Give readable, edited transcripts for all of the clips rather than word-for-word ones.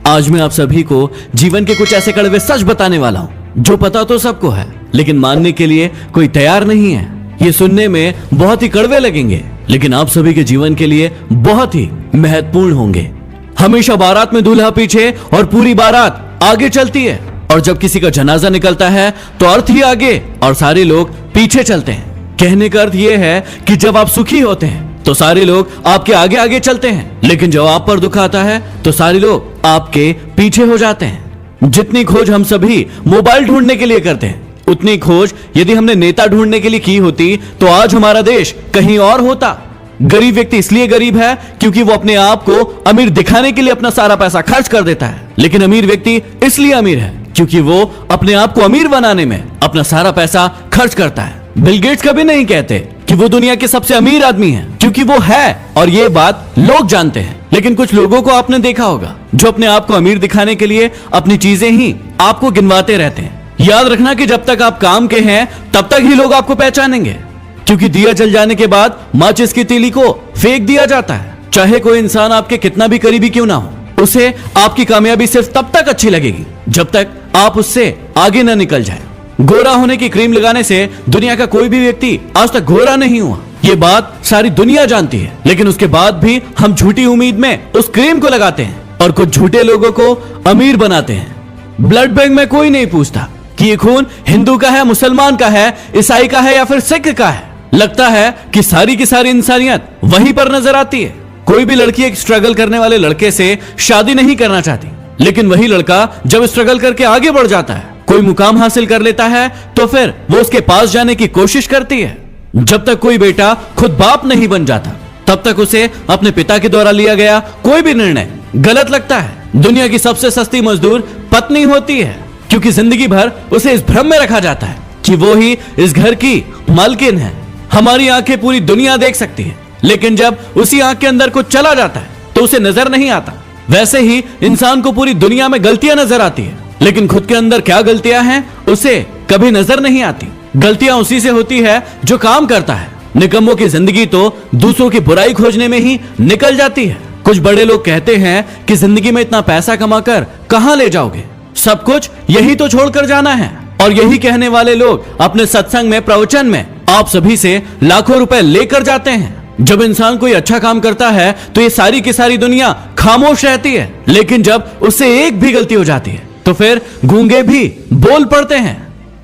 आज मैं आप सभी को जीवन के कुछ ऐसे कड़वे सच बताने वाला हूँ जो पता तो सबको है, लेकिन मानने के लिए कोई तैयार नहीं है। ये सुनने में बहुत ही कड़वे लगेंगे, लेकिन आप सभी के जीवन के लिए बहुत ही महत्वपूर्ण होंगे। हमेशा बारात में दूल्हा पीछे और पूरी बारात आगे चलती है, और जब किसी का जनाजा निकलता है तो अर्थ ही आगे और सारे लोग पीछे चलते हैं। कहने का अर्थ यह है कि जब आप सुखी होते हैं तो सारे लोग आपके आगे आगे चलते हैं, लेकिन जब आप पर दुख आता है तो सारे लोग आपके पीछे हो जाते हैं। जितनी खोज हम सभी मोबाइल ढूंढने के लिए करते हैं, उतनी खोज यदि हमने नेता ढूंढने के लिए की होती तो आज हमारा देश कहीं और होता। गरीब व्यक्ति इसलिए गरीब है क्योंकि वो अपने आप को अमीर दिखाने के लिए अपना सारा पैसा खर्च कर देता है, लेकिन अमीर व्यक्ति इसलिए अमीर है क्योंकि वो अपने आप को अमीर बनाने में अपना सारा पैसा खर्च करता है। बिल गेट्स कभी नहीं कहते कि वो दुनिया के सबसे अमीर आदमी है, क्योंकि वो है और ये बात लोग जानते हैं। लेकिन कुछ लोगों को आपने देखा होगा जो अपने आप को अमीर दिखाने के लिए अपनी चीजें ही आपको गिनवाते रहते हैं। याद रखना कि जब तक आप काम के हैं तब तक ही लोग आपको पहचानेंगे, क्योंकि दिया जल जाने के बाद माचिस की तीली को फेंक दिया जाता है। चाहे कोई इंसान आपके कितना भी करीबी क्यों ना हो, उसे आपकी कामयाबी सिर्फ तब तक अच्छी लगेगी जब तक आप उससे आगे न निकल जाए। गोरा होने की क्रीम लगाने से दुनिया का कोई भी व्यक्ति आज तक गोरा नहीं हुआ, ये बात सारी दुनिया जानती है, लेकिन उसके बाद भी हम झूठी उम्मीद में उस क्रीम को लगाते हैं और कुछ झूठे लोगों को अमीर बनाते हैं। ब्लड बैंक में कोई नहीं पूछता कि ये खून हिंदू का है, मुसलमान का है, ईसाई का है या फिर सिख का है। लगता है कि सारी की सारी इंसानियत वहीं पर नजर आती है। कोई भी लड़की एक स्ट्रगल करने वाले लड़के से शादी नहीं करना चाहती, लेकिन वही लड़का जब स्ट्रगल करके आगे बढ़ जाता है, कोई मुकाम हासिल कर लेता है, तो फिर वो उसके पास जाने की कोशिश करती है। जब तक कोई बेटा खुद बाप नहीं बन जाता तब तक उसे अपने पिता के द्वारा लिया गया कोई भी निर्णय गलत लगता है। दुनिया की सबसे सस्ती मजदूर पत्नी होती है, क्योंकि जिंदगी भर उसे इस भ्रम में रखा जाता है कि वो ही इस घर की मालकिन है। हमारी आंखें पूरी दुनिया देख सकती है, लेकिन जब उसी आंख के अंदर कुछ चला जाता है तो उसे नजर नहीं आता। वैसे ही इंसान को पूरी दुनिया में गलतियां नजर आती है, लेकिन खुद के अंदर क्या गलतियां हैं उसे कभी नजर नहीं आती। गलतियां उसी से होती है जो काम करता है। निकम्मों की जिंदगी तो दूसरों की बुराई खोजने में ही निकल जाती है। कुछ बड़े लोग कहते हैं कि जिंदगी में इतना पैसा कमाकर कहां ले जाओगे, सब कुछ यही तो छोड़कर जाना है। और यही कहने वाले लोग अपने सत्संग में, प्रवचन में आप सभी से लाखों रुपए लेकर जाते हैं। जब इंसान कोई अच्छा काम करता है तो ये सारी की सारी दुनिया खामोश रहती है, लेकिन जब उससे एक भी गलती हो जाती है तो फिर गूंगे भी बोल पड़ते हैं।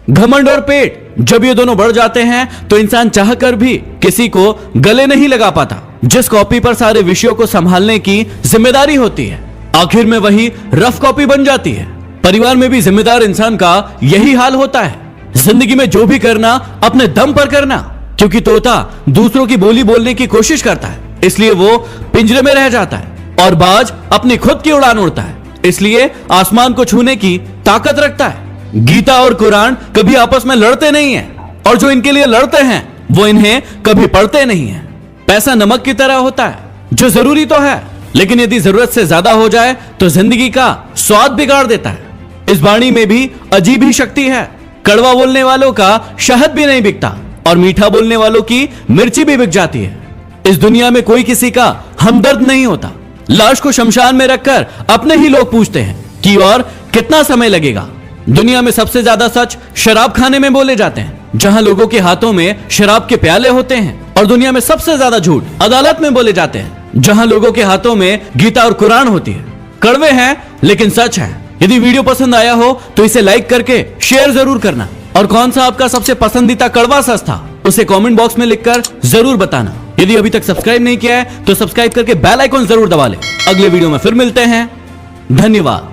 घमंड और पेट जब ये दोनों बढ़ जाते हैं तो इंसान चाहकर भी किसी को गले नहीं लगा पाता। जिस कॉपी पर सारे विषयों को संभालने की जिम्मेदारी होती है, आखिर में वही रफ कॉपी बन जाती है। परिवार में भी जिम्मेदार इंसान का यही हाल होता है। जिंदगी में जो भी करना अपने दम पर करना, क्योंकि तोता दूसरों की बोली बोलने की कोशिश करता है, इसलिए वो पिंजरे में रह जाता है, और बाज अपनी खुद की उड़ान उड़ता है, इसलिए आसमान को छूने की ताकत रखता है। गीता और कुरान कभी आपस में लड़ते नहीं हैं, और जो इनके लिए लड़ते हैं वो इन्हें कभी पढ़ते नहीं हैं। पैसा नमक की तरह होता है जो जरूरी तो है, लेकिन यदि जरूरत से ज्यादा हो जाए तो जिंदगी का स्वाद बिगाड़ देता है। इस वाणी में भी अजीब ही शक्ति है। कड़वा बोलने वालों का शहद भी नहीं बिकता, और मीठा बोलने वालों की मिर्ची भी बिक जाती है। इस दुनिया में कोई किसी का हमदर्द नहीं होता। लाश को शमशान में रखकर अपने ही लोग पूछते हैं कि और कितना समय लगेगा। दुनिया में सबसे ज्यादा सच शराब खाने में बोले जाते हैं, जहां लोगों के हाथों में शराब के प्याले होते हैं, और दुनिया में सबसे ज्यादा झूठ अदालत में बोले जाते हैं, जहां लोगों के हाथों में गीता और कुरान होती है। कड़वे हैं लेकिन सच है। यदि वीडियो पसंद आया हो तो इसे लाइक करके शेयर जरूर करना, और कौन सा आपका सबसे पसंदीदा कड़वा सच था उसे कमेंट बॉक्स में लिखकर जरूर बताना। यदि अभी तक सब्सक्राइब नहीं किया है तो सब्सक्राइब करके बेल आइकन जरूर दबा लें। अगले वीडियो में फिर मिलते हैं। धन्यवाद।